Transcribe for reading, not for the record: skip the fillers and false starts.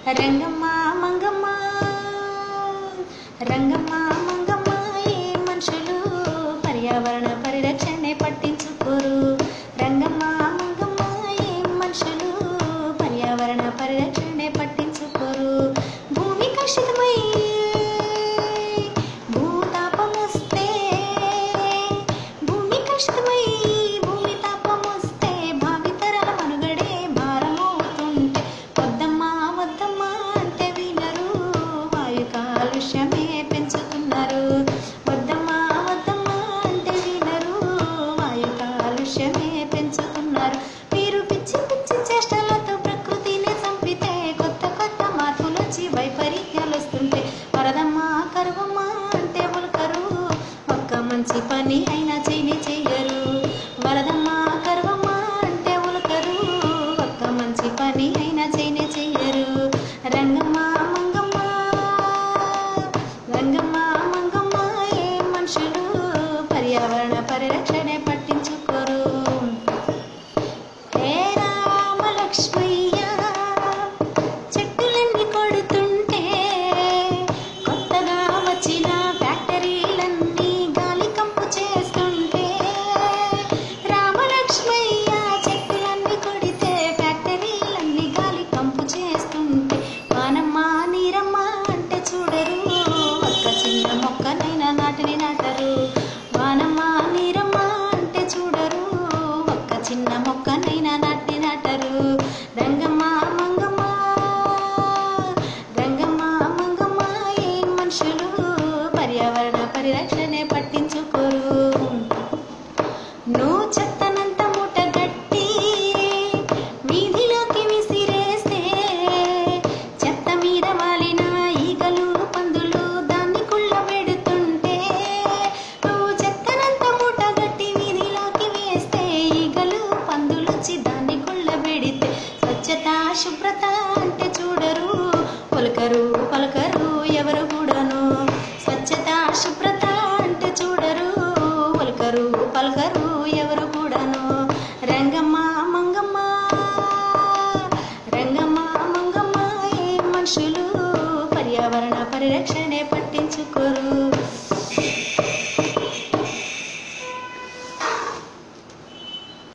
రంగమ్మ మంగమ్మ రంగమ్మ మంగమ్మ ఏ మనుషులు పర్యావరణ పరిరక్షణే పట్టించుకోరు. రంగమ్మ మంగమ్మ ఏ మనుషులు పర్యావరణ పరిరక్షణే పట్టించుకోరు. భూమి కలుషితమై భూతాపం వస్తే భూమి కలుషితమై భూమి తాపం వస్తే భావితరాల మనుగడే భారమవుతుంటే వద్దమ్మా వద్దమ్మా అంటే వినరు. వాయు కాలుష్యమే పెంచుతున్నారు. వద్దమ్మా వద్దమ్మా అంటే వినరు. వాయు కాలుష్యమే పెంచుతున్నారు. మీరు పిచ్చి పిచ్చి చేష్టలతో ప్రకృతిని చంపితే కొత్త కొత్త మార్పులు వచ్చి వైపరీత్యాలు వస్తుంటే వరదమ్మా కరువమ్మా అంటే ఉలకరు. ఒక్క మంచి పని అయినా చెయ్యరు. వరదమ్మా కరువమ్మా అంటే ఉలకరు. ఒక్క మంచి పని అయినా చెయ్యరు. రంగమ్మ మంగమ్మ రంగమ్మ మంగమ్మ ఏ మనుషులు పర్యావరణ పరిరక్షణే పట్టించుకోరు. హే రామ లక్ష్మయ్య చెట్టులన్నీ కొడుతుంటే కొత్తగా వచ్చిన ఫ్యాక్టరీలన్నీ గాలి కంపు చేస్తుంటే రామ లక్ష్మయ్య చెట్టులన్నీ కొడితే ఫ్యాక్టరీలన్నీ గాలి కంపు చేస్తుంటే వానమ్మ నీరమ్మ అంటే చూడరు. ఒక్క చిన్న మొక్కనైనా నాటరు. వానమ్మ నీరమ్మ అంటే చూడరు. ఒక్క చిన్న మొక్కనైనా నాటరు. రంగమ్మ మంగమ్మ రంగమ్మ మంగమ్మ ఏ మనుషులు పర్యావరణ పరిరక్షణే పట్టించుకోరు. నువ్వు చెత్తనంత మూట గట్టి వీధిలోకి విసిరేస్తే చెత్త మీద వాలిన ఈగలు పందులు దాన్ని కుళ్ళ పెడుతుంటే నువ్వు చెత్తనంత మూట గట్టి వీధిలోకి వేస్తే ఈగలు పందులు వచ్చి దాన్ని కుళ్ళ పెడితే స్వచ్ఛత శుభ్రత అంటే చూడరు. పలకరు పలకరు ఎవరు కూడాను. స్వచ్ఛత శుభ్రత అంటే చూడరు. పలకరు పలకరు ఎవరు కూడాను. రంగమ్మ మంగమ్మ రంగమ్మ మంగమ్మ ఏ మనుషులు పర్యావరణ పరిరక్షణే పట్టించుకోరు.